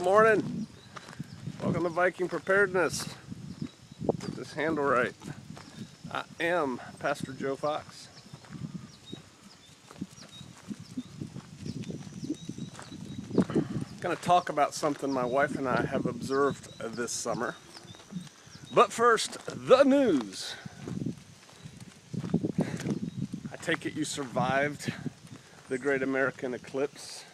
Good morning. Welcome to Viking Preparedness. Get this handle right. I am Pastor Joe Fox. I'm going to talk about something my wife and I have observed this summer. But first, the news. I take it you survived the Great American Eclipse.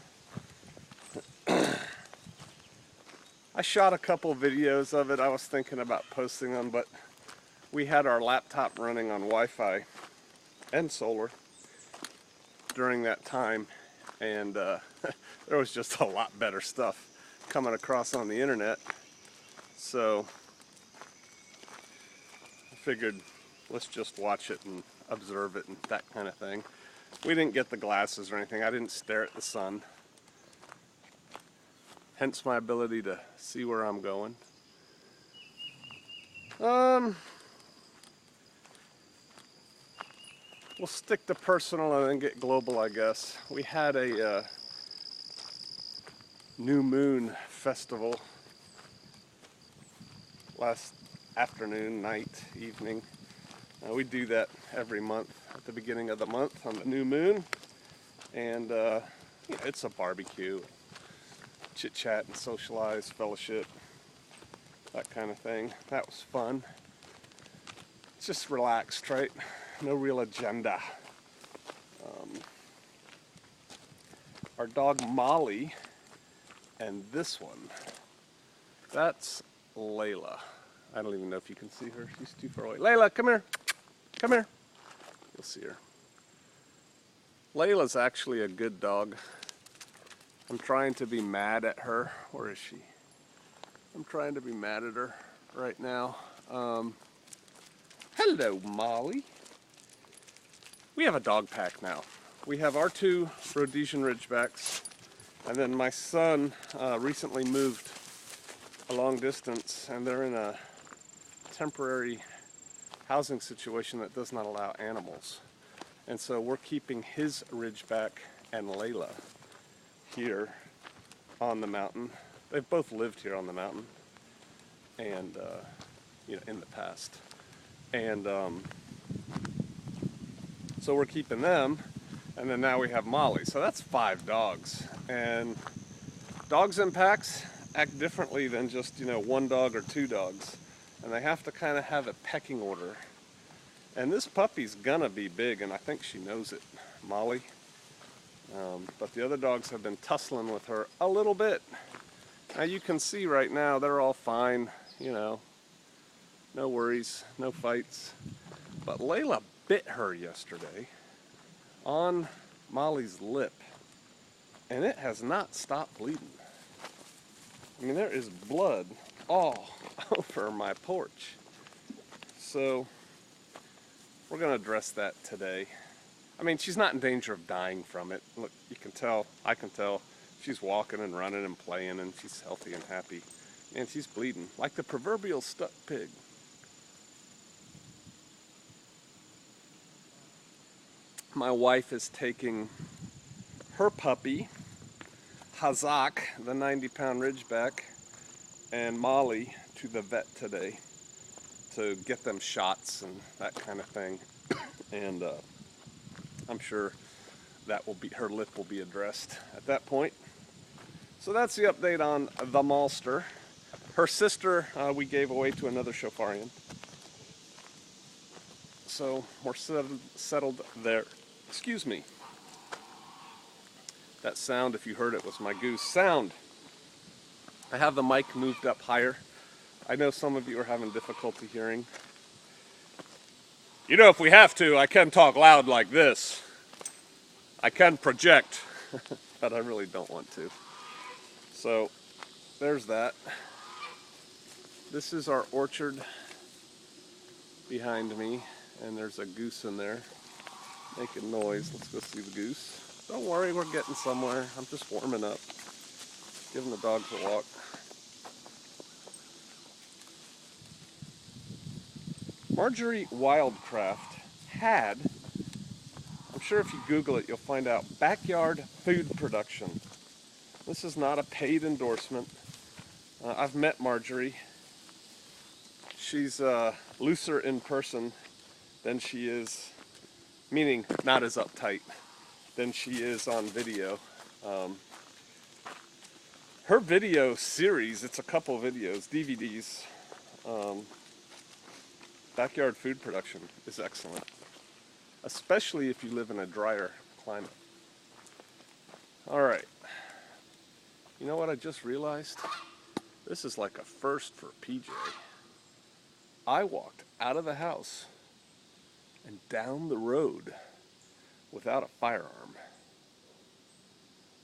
I shot a couple videos of it. I was thinking about posting them, but we had our laptop running on Wi-Fi and solar during that time, and there was just a lot better stuff coming across on the internet. So I figured let's just watch it and observe it and that kind of thing. We didn't get the glasses or anything. I didn't stare at the sun. Hence my ability to see where I'm going. We'll stick to personal and then get global, I guess. We had a new moon festival last afternoon, night, evening. We do that every month at the beginning of the month on the new moon. And it's a barbecue. Chit chat and socialize, fellowship, that kind of thing. That was fun. Just relaxed, right? No real agenda. Our dog Molly and this one, that's Layla. I don't even know if you can see her. She's too far away. Layla, come here. Come here. You'll see her. Layla's actually a good dog. I'm trying to be mad at her. Where is she? I'm trying to be mad at her right now. Hello, Molly. We have a dog pack now. We have our two Rhodesian Ridgebacks, and then my son recently moved a long distance, and they're in a temporary housing situation that does not allow animals. And so we're keeping his Ridgeback and Layla here on the mountain. They've both lived here on the mountain, and in the past. And so we're keeping them, and then now we have Molly. So that's 5 dogs. And dogs in packs act differently than just, one dog or 2 dogs. And they have to kind of have a pecking order. And this puppy's gonna be big, and I think she knows it, Molly. But the other dogs have been tussling with her a little bit. Now you can see right now they're all fine, no worries, no fights. But Layla bit her yesterday on Molly's lip, and it has not stopped bleeding. I mean, there is blood all over my porch. So we're going to address that today. I mean, she's not in danger of dying from it. Look, you can tell, I can tell, she's walking and running and playing, and she's healthy and happy. And she's bleeding, like the proverbial stuck pig. My wife is taking her puppy, Hazak, the 90-pound Ridgeback, and Molly to the vet today to get them shots and that kind of thing. And I'm sure that will be, her lip will be addressed at that point. So that's the update on the Malster. Her sister we gave away to another Shofarian. So we're settled there. Excuse me. That sound, if you heard it, was my goose. Sound. I have the mic moved up higher. I know some of you are having difficulty hearing. If we have to, I can talk loud like this. I can project, but I really don't want to. So, there's that. This is our orchard behind me, and there's a goose in there making noise. Let's go see the goose. Don't worry, we're getting somewhere. I'm just warming up, giving the dogs a walk. Marjorie Wildcraft had, I'm sure if you Google it, you'll find out, backyard food production. This is not a paid endorsement. I've met Marjorie. She's looser in person than she is, meaning not as uptight, than she is on video. Her video series, it's a couple videos, DVDs, backyard food production is excellent, especially if you live in a drier climate. All right, you know what I just realized? This is like a first for PJ. I walked out of the house and down the road without a firearm.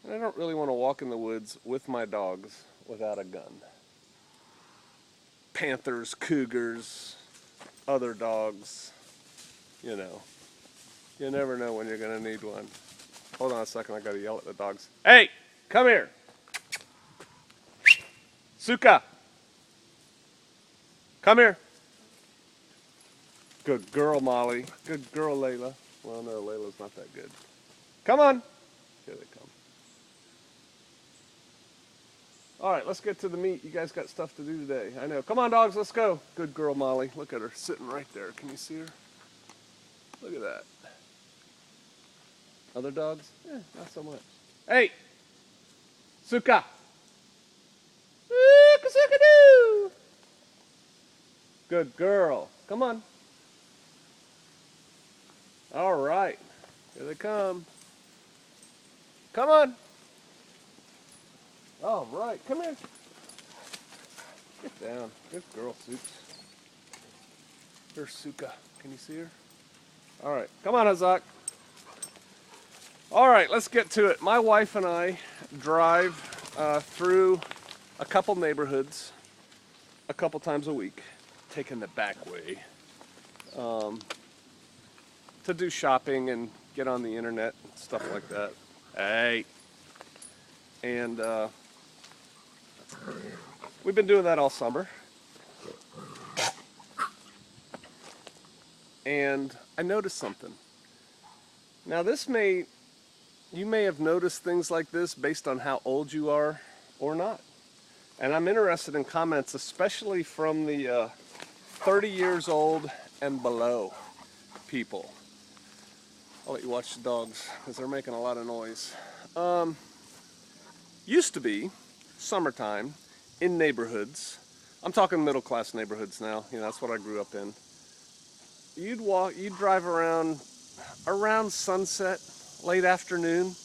And I don't really want to walk in the woods with my dogs without a gun. Panthers, cougars, other dogs, you know. You never know when you're going to need one. Hold on a second, I got to yell at the dogs. Hey, come here. Suka, come here. Good girl, Molly. Good girl, Layla. Well, no, Layla's not that good. Come on. Here they come. All right, let's get to the meat. You guys got stuff to do today. I know. Come on, dogs, let's go. Good girl, Molly. Look at her sitting right there. Can you see her? Look at that. Other dogs? Not so much. Hey, Suka. Suka-doo. Good girl. Come on. All right. Here they come. Come on. All right. Come here. Get down. Good girl, Soups. Here's Suka. Can you see her? All right. Come on, Hazak. All right. Let's get to it. My wife and I drive through a couple neighborhoods a couple times a week, taking the back way to do shopping and get on the internet and stuff like that. Hey. And we've been doing that all summer. And I noticed something. Now you may have noticed things like this based on how old you are or not. And I'm interested in comments, especially from the 30 years old and below people. I'll let you watch the dogs because they're making a lot of noise. Used to be summertime in neighborhoods. I'm talking middle class neighborhoods now. You know, that's what I grew up in. You'd drive around sunset, late afternoon,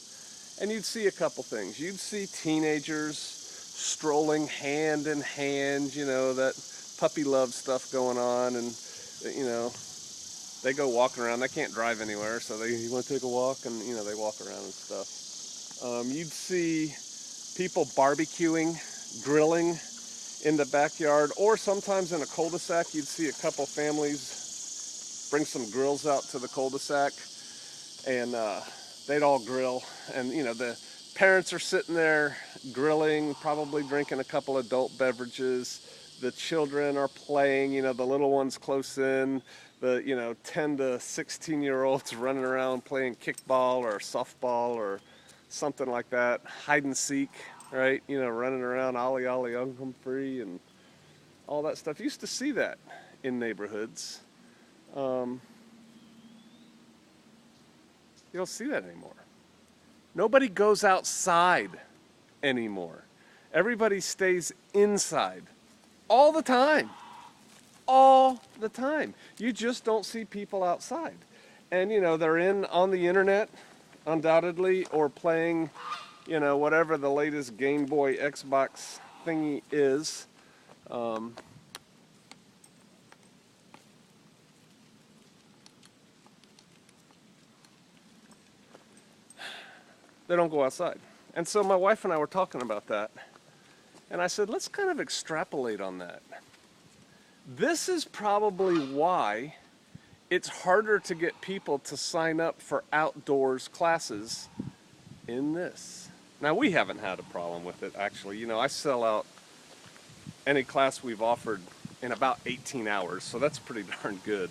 and you'd see a couple things. You'd see teenagers strolling hand in hand, you know, that puppy love stuff going on, and, you know, they go walking around. They can't drive anywhere, so you want to take a walk, and, you know, they walk around and stuff. You'd see people barbecuing, grilling in the backyard, or sometimes in a cul-de-sac, you'd see a couple families bring some grills out to the cul-de-sac, and they'd all grill, and, you know, the parents are sitting there grilling, probably drinking a couple adult beverages. The children are playing, you know, the little ones close in, the, you know, 10 to 16-year-olds running around playing kickball or softball or something like that, hide and seek, right? You know, running around ollie ollie free and all that stuff. You used to see that in neighborhoods. You don't see that anymore. Nobody goes outside anymore. Everybody stays inside all the time. All the time. You just don't see people outside. And, you know, they're on the internet, undoubtedly, or playing, you know, whatever the latest Game Boy, Xbox thingy is. They don't go outside. And so my wife and I were talking about that. And I said, let's kind of extrapolate on that. This is probably why it's harder to get people to sign up for outdoors classes in this. Now, we haven't had a problem with it, actually. You know, I sell out any class we've offered in about 18 hours, so that's pretty darn good.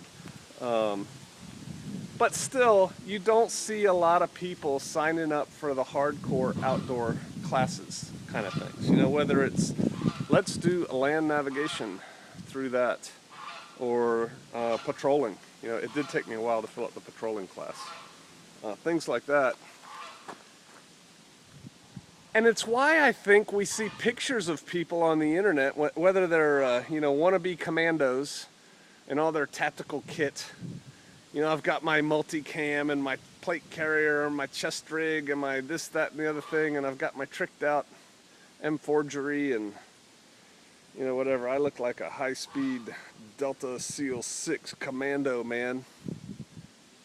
But still, you don't see a lot of people signing up for the hardcore outdoor classes kind of things. You know, whether it's let's do land navigation through that, or patrolling. You know, it did take me a while to fill up the patrolling class. Things like that. And it's why I think we see pictures of people on the internet, whether they're, wannabe commandos in all their tactical kit. You know, I've got my multicam and my plate carrier and my chest rig and my this, that, and the other thing, and I've got my tricked out M-forgery and, whatever. I look like a high-speed Delta SEAL 6 commando, man.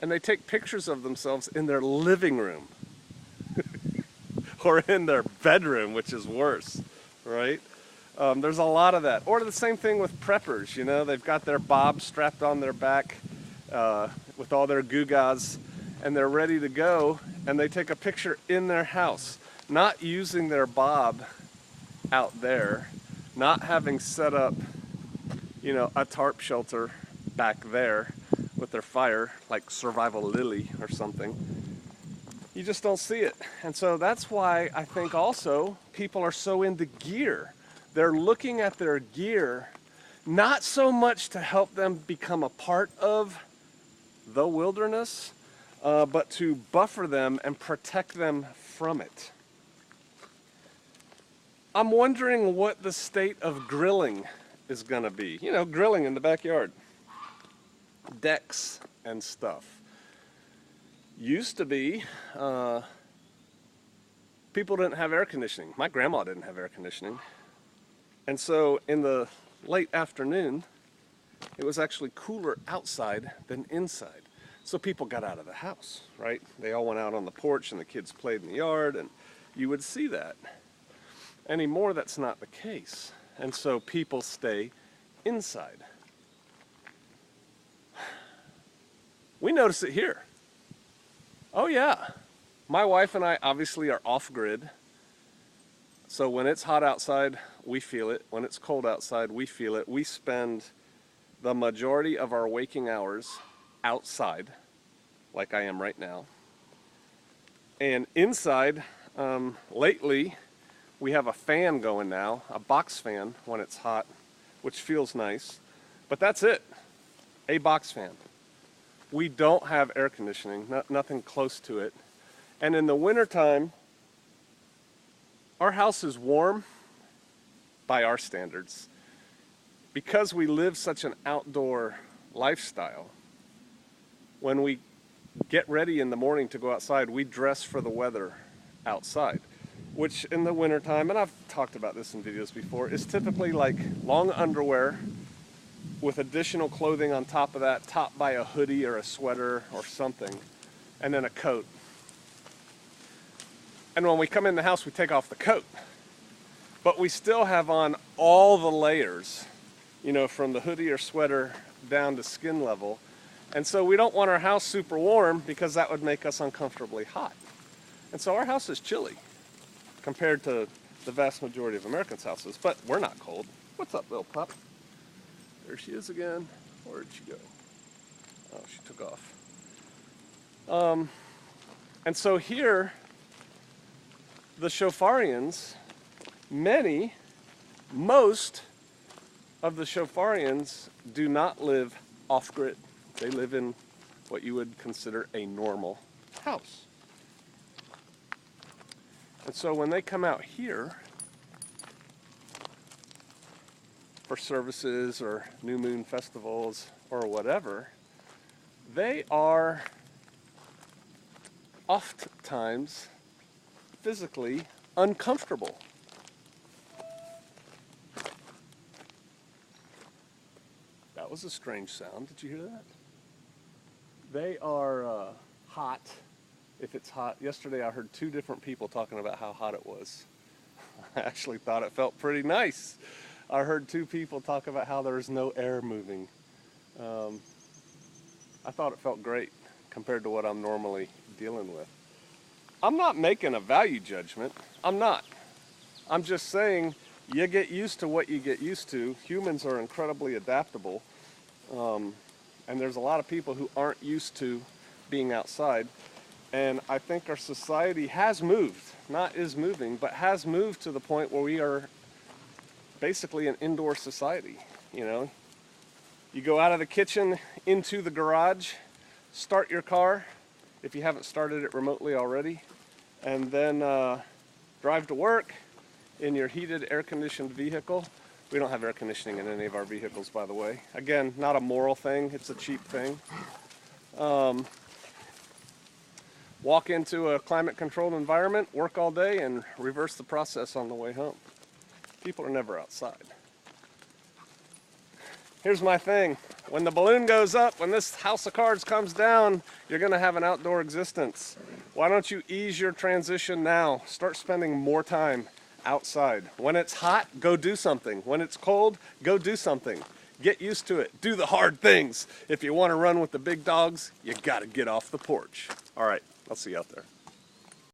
And they take pictures of themselves in their living room. Or in their bedroom, which is worse, right? There's a lot of that. Or the same thing with preppers, they've got their bob strapped on their back with all their gewgaws, and they're ready to go, and they take a picture in their house, not using their bob out there, not having set up, a tarp shelter back there with their fire, like Survival Lily or something. You just don't see it. And so that's why I think also people are so into gear. They're looking at their gear not so much to help them become a part of the wilderness, but to buffer them and protect them from it. I'm wondering what the state of grilling is going to be. Grilling in the backyard. Decks and stuff. Used to be, people didn't have air conditioning. My grandma didn't have air conditioning. And so in the late afternoon, it was actually cooler outside than inside. So people got out of the house, right? They all went out on the porch and the kids played in the yard, and you would see that. Anymore, that's not the case. And so people stay inside. We notice it here. Oh yeah, my wife and I obviously are off-grid, so when it's hot outside, we feel it. When it's cold outside, we feel it. We spend the majority of our waking hours outside, like I am right now. And inside, lately, we have a fan going now, a box fan when it's hot, which feels nice, but that's it, a box fan. We don't have air conditioning, nothing close to it. And in the wintertime, our house is warm by our standards. Because we live such an outdoor lifestyle, when we get ready in the morning to go outside, we dress for the weather outside, which in the wintertime, and I've talked about this in videos before, is typically like long underwear with additional clothing on top of that, topped by a hoodie or a sweater or something, and then a coat. And when we come in the house, we take off the coat. But we still have on all the layers, from the hoodie or sweater down to skin level. And so we don't want our house super warm because that would make us uncomfortably hot. And so our house is chilly compared to the vast majority of Americans' houses, but we're not cold. What's up, little pup? There she is again. Where'd she go? Oh, she took off. And so here, the Shofarians, most of the Shofarians do not live off-grid. They live in what you would consider a normal house. And so when they come out here for services or new moon festivals or whatever, they are oftentimes physically uncomfortable. That was a strange sound. Did you hear that? They are hot. If it's hot, yesterday I heard 2 different people talking about how hot it was. I actually thought it felt pretty nice. I heard 2 people talk about how there was no air moving. I thought it felt great compared to what I'm normally dealing with. I'm not making a value judgment. I'm not. I'm just saying you get used to what you get used to. Humans are incredibly adaptable. And there's a lot of people who aren't used to being outside. And I think our society has moved, not is moving, but has moved to the point where we are basically an indoor society, you know. You go out of the kitchen into the garage, start your car, if you haven't started it remotely already, and then drive to work in your heated, air-conditioned vehicle. We don't have air conditioning in any of our vehicles, by the way. Again, not a moral thing, it's a cheap thing. Walk into a climate-controlled environment, work all day, and reverse the process on the way home. People are never outside. Here's my thing. When the balloon goes up, when this house of cards comes down, you're going to have an outdoor existence. Why don't you ease your transition now? Start spending more time outside. When it's hot, go do something. When it's cold, go do something. Get used to it. Do the hard things. If you want to run with the big dogs, you got to get off the porch. All right, I'll see you out there.